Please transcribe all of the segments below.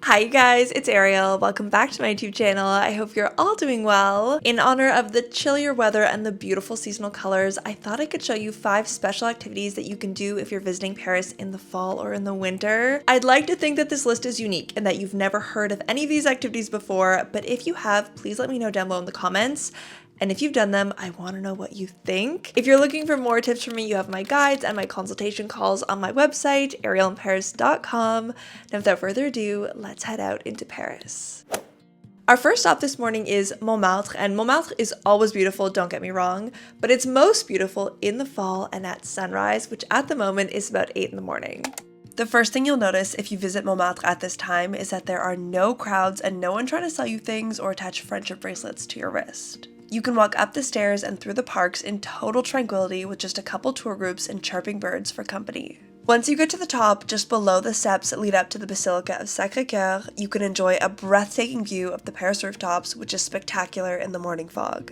Hi you guys, it's Arielle. Welcome back to my YouTube channel. I hope you're all doing well. In honor of the chillier weather and the beautiful seasonal colors, I thought I could show you 5 special activities that you can do if you're visiting Paris in the fall or in the winter. I'd like to think that this list is unique and that you've never heard of any of these activities before, but if you have, please let me know down below in the comments. And if you've done them, I want to know what you think. If you're looking for more tips from me, you have my guides and my consultation calls on my website, arielleinparis.com. Now without further ado, let's head out into Paris. Our first stop this morning is Montmartre, and Montmartre is always beautiful, don't get me wrong, but it's most beautiful in the fall and at sunrise, which at the moment is about 8 in the morning. The first thing you'll notice if you visit Montmartre at this time is that there are no crowds and no one trying to sell you things or attach friendship bracelets to your wrist. You can walk up the stairs and through the parks in total tranquility with just a couple tour groups and chirping birds for company. Once you get to the top, just below the steps that lead up to the Basilica of Sacré Coeur, you can enjoy a breathtaking view of the Paris rooftops, which is spectacular in the morning fog.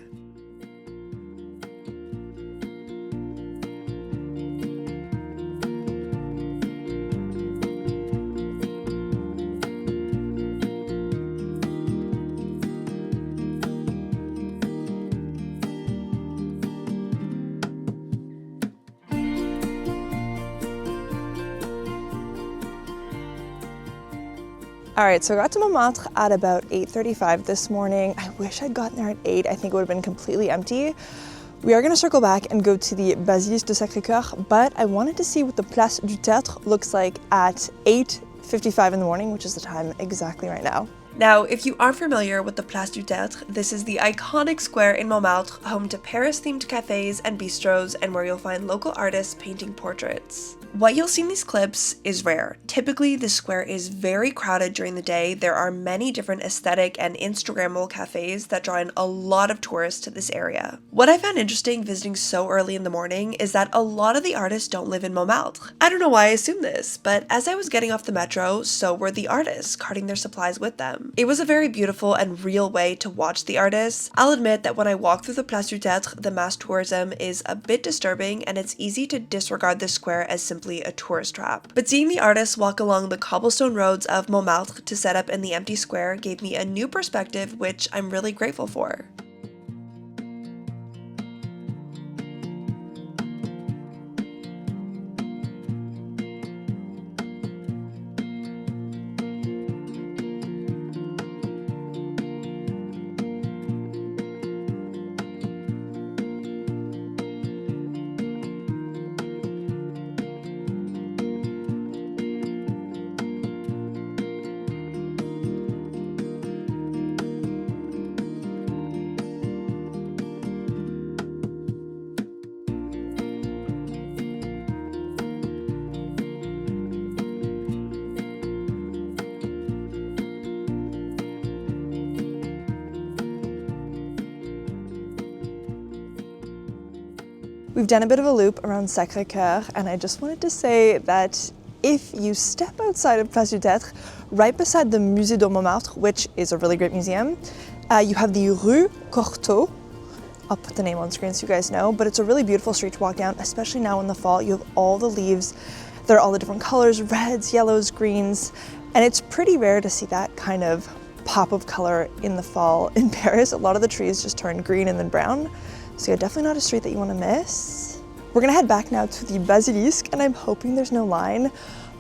Alright, so I got to Montmartre at about 8:35 this morning. I wish I'd gotten there at 8. I think it would have been completely empty. We are going to circle back and go to the Basilica de Sacré Coeur, but I wanted to see what the Place du Tertre looks like at 8:55 in the morning, which is the time exactly right now. Now, if you aren't familiar with the Place du Tertre, this is the iconic square in Montmartre, home to Paris-themed cafes and bistros, and where you'll find local artists painting portraits. What you'll see in these clips is rare. Typically, the square is very crowded during the day. There are many different aesthetic and Instagrammable cafes that draw in a lot of tourists to this area. What I found interesting visiting so early in the morning is that a lot of the artists don't live in Montmartre. I don't know why I assumed this, but as I was getting off the metro, so were the artists, carting their supplies with them. It was a very beautiful and real way to watch the artists. I'll admit that when I walk through the Place du Tertre, the mass tourism is a bit disturbing and it's easy to disregard this square as simply a tourist trap. But seeing the artists walk along the cobblestone roads of Montmartre to set up in the empty square gave me a new perspective, which I'm really grateful for. We've done a bit of a loop around Sacré Coeur, and I just wanted to say that if you step outside of Place du Tertre, right beside the Musée de Montmartre, which is a really great museum, you have the Rue Courteau. I'll put the name on screen so you guys know, but it's a really beautiful street to walk down, especially now in the fall. You have all the leaves. They're all the different colors, reds, yellows, greens, and it's pretty rare to see that kind of pop of color in the fall in Paris. A lot of the trees just turn green and then brown. So yeah, definitely not a street that you want to miss. We're gonna head back now to the Basilica, and I'm hoping there's no line.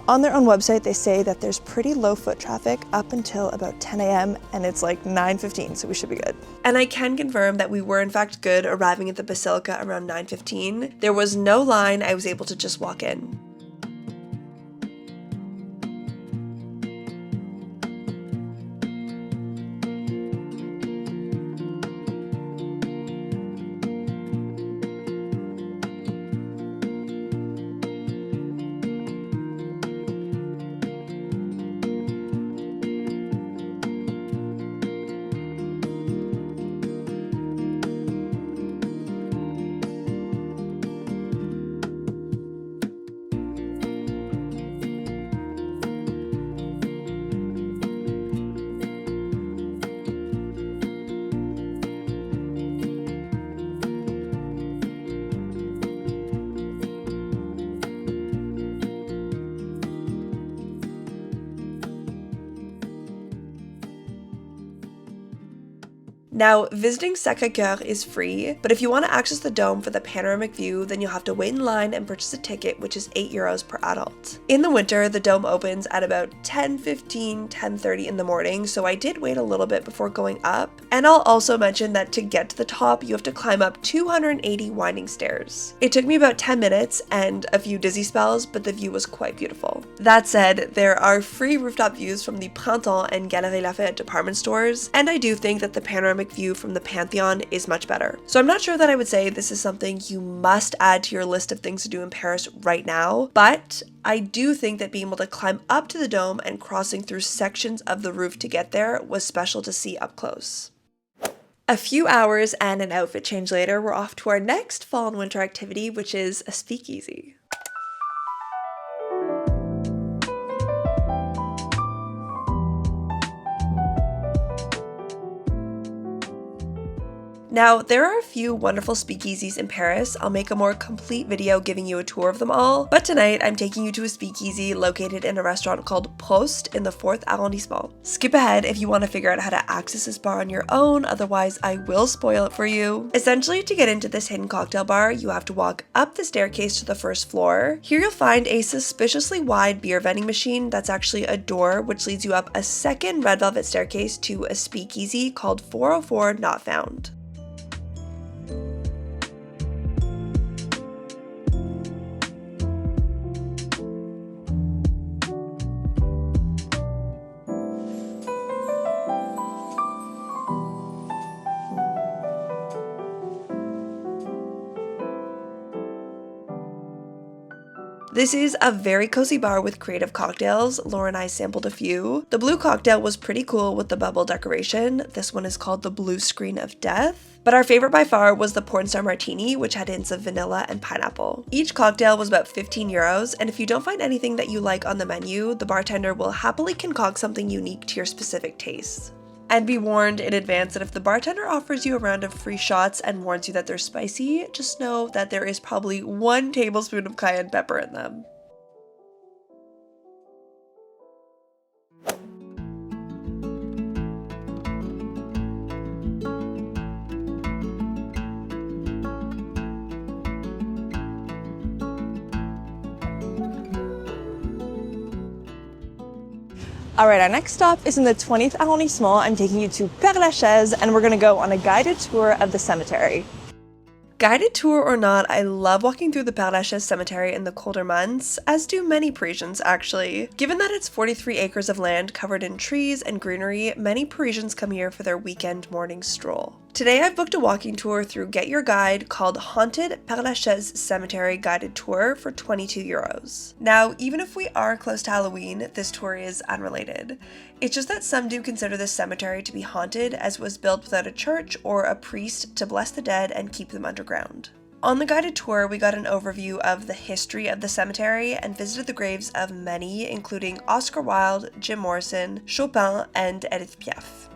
On their own website, they say that there's pretty low foot traffic up until about 10 a.m. and it's like 9:15, so we should be good. And I can confirm that we were in fact good arriving at the Basilica around 9:15. There was no line, I was able to just walk in. Now, visiting Sacré Coeur is free, but if you want to access the dome for the panoramic view, then you'll have to wait in line and purchase a ticket, which is €8 per adult. In the winter, the dome opens at about 10:15, 10:30 in the morning, so I did wait a little bit before going up. And I'll also mention that to get to the top, you have to climb up 280 winding stairs. It took me about 10 minutes and a few dizzy spells, but the view was quite beautiful. That said, there are free rooftop views from the Printemps and Galeries Lafayette department stores, and I do think that the panoramic view from the Pantheon is much better. So I'm not sure that I would say this is something you must add to your list of things to do in Paris right now, but I do think that being able to climb up to the dome and crossing through sections of the roof to get there was special to see up close. A few hours and an outfit change later, we're off to our next fall and winter activity, which is a speakeasy. Now, there are a few wonderful speakeasies in Paris. I'll make a more complete video giving you a tour of them all, but tonight I'm taking you to a speakeasy located in a restaurant called Post in the 4th arrondissement. Skip ahead if you want to figure out how to access this bar on your own, otherwise I will spoil it for you. Essentially, to get into this hidden cocktail bar, you have to walk up the staircase to the first floor. Here you'll find a suspiciously wide beer vending machine that's actually a door, which leads you up a second red velvet staircase to a speakeasy called 404 Not Found. This is a very cozy bar with creative cocktails. Laura and I sampled a few. The blue cocktail was pretty cool with the bubble decoration. This one is called the Blue Screen of Death. But our favorite by far was the Pornstar Martini, which had hints of vanilla and pineapple. Each cocktail was about €15, and if you don't find anything that you like on the menu, the bartender will happily concoct something unique to your specific tastes. And be warned in advance that if the bartender offers you a round of free shots and warns you that they're spicy, just know that there is probably 1 tablespoon of cayenne pepper in them. All right, our next stop is in the 20th arrondissement. I'm taking you to Père Lachaise, and we're gonna go on a guided tour of the cemetery. Guided tour or not, I love walking through the Père Lachaise cemetery in the colder months, as do many Parisians actually. Given that it's 43 acres of land covered in trees and greenery, many Parisians come here for their weekend morning stroll. Today I've booked a walking tour through Get Your Guide called Haunted Père Lachaise Cemetery Guided Tour for €22. Now, even if we are close to Halloween, this tour is unrelated. It's just that some do consider this cemetery to be haunted, as it was built without a church or a priest to bless the dead and keep them underground. On the guided tour, we got an overview of the history of the cemetery and visited the graves of many, including Oscar Wilde, Jim Morrison, Chopin, and Edith Piaf.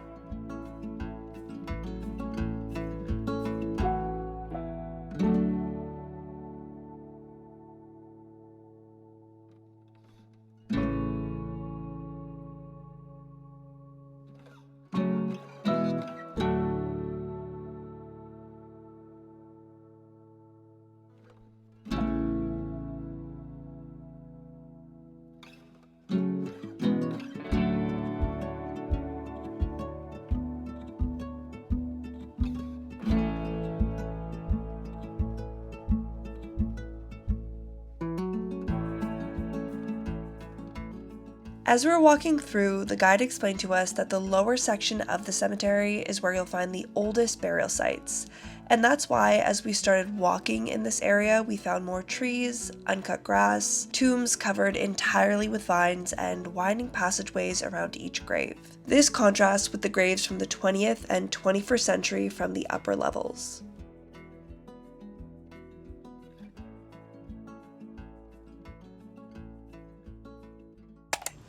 As we were walking through, the guide explained to us that the lower section of the cemetery is where you'll find the oldest burial sites, and that's why as we started walking in this area, we found more trees, uncut grass, tombs covered entirely with vines, and winding passageways around each grave. This contrasts with the graves from the 20th and 21st century from the upper levels.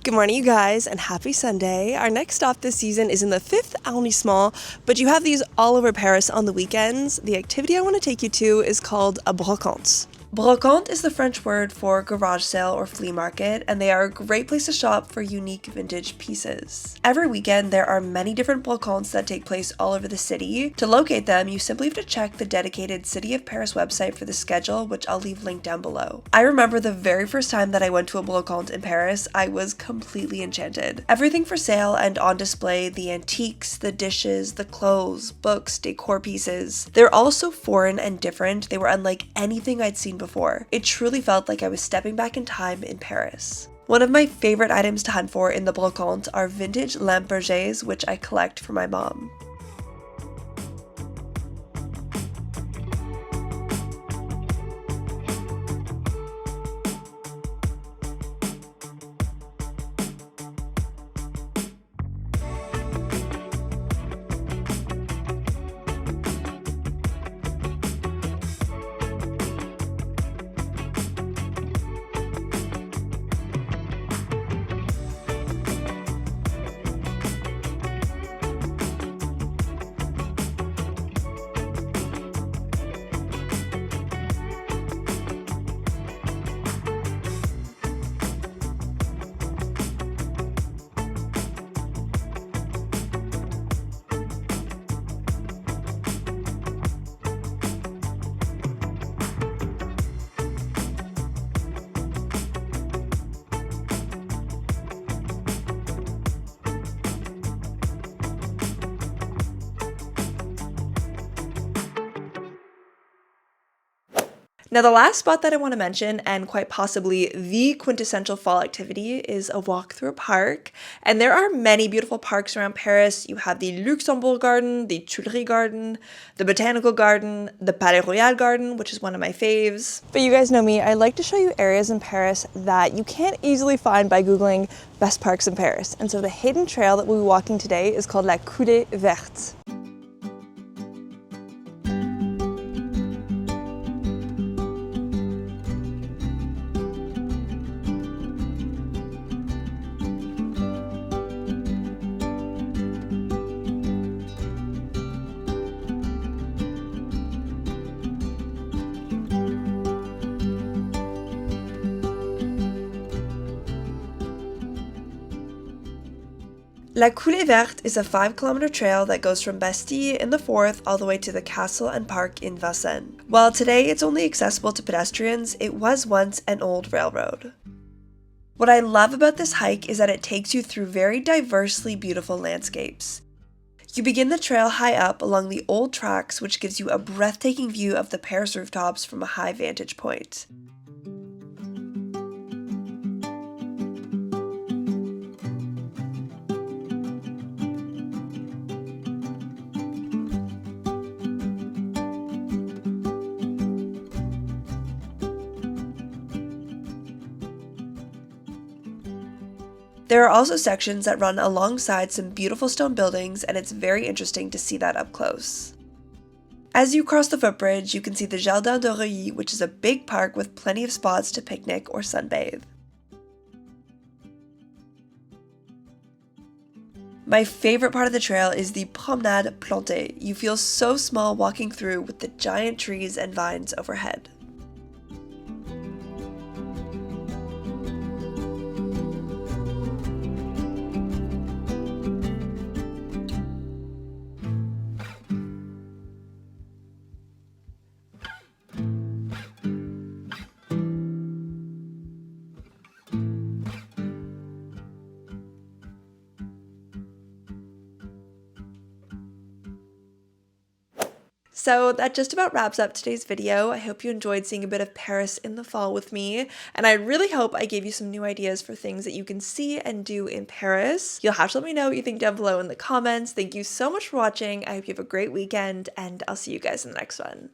Good morning, you guys, and happy Sunday. Our next stop this season is in the 5th arrondissement, but you have these all over Paris on the weekends. The activity I want to take you to is called a Brocante. Brocante is the French word for garage sale or flea market, and they are a great place to shop for unique vintage pieces. Every weekend, there are many different brocantes that take place all over the city. To locate them, you simply have to check the dedicated City of Paris website for the schedule, which I'll leave linked down below. I remember the very first time that I went to a brocante in Paris, I was completely enchanted. Everything for sale and on display, the antiques, the dishes, the clothes, books, decor pieces. They're all so foreign and different, they were unlike anything I'd seen before. It truly felt like I was stepping back in time in Paris. One of my favorite items to hunt for in the brocante are vintage lampe bergers, which I collect for my mom. Now the last spot that I want to mention, and quite possibly the quintessential fall activity, is a walk through a park. And there are many beautiful parks around Paris. You have the Luxembourg Garden, the Tuileries Garden, the Botanical Garden, the Palais Royal Garden, which is one of my faves. But you guys know me, I like to show you areas in Paris that you can't easily find by Googling best parks in Paris. And so the hidden trail that we'll be walking today is called La Coulée Verte. La Coulée Verte is a 5-kilometer trail that goes from Bastille in the Forth all the way to the castle and park in Vincennes. While today it's only accessible to pedestrians, it was once an old railroad. What I love about this hike is that it takes you through very diversely beautiful landscapes. You begin the trail high up along the old tracks, which gives you a breathtaking view of the Paris rooftops from a high vantage point. There are also sections that run alongside some beautiful stone buildings, and it's very interesting to see that up close. As you cross the footbridge, you can see the Jardin de Reuilly, which is a big park with plenty of spots to picnic or sunbathe. My favorite part of the trail is the Promenade Plantée. You feel so small walking through with the giant trees and vines overhead. So that just about wraps up today's video. I hope you enjoyed seeing a bit of Paris in the fall with me, and I really hope I gave you some new ideas for things that you can see and do in Paris. You'll have to let me know what you think down below in the comments. Thank you so much for watching. I hope you have a great weekend, and I'll see you guys in the next one.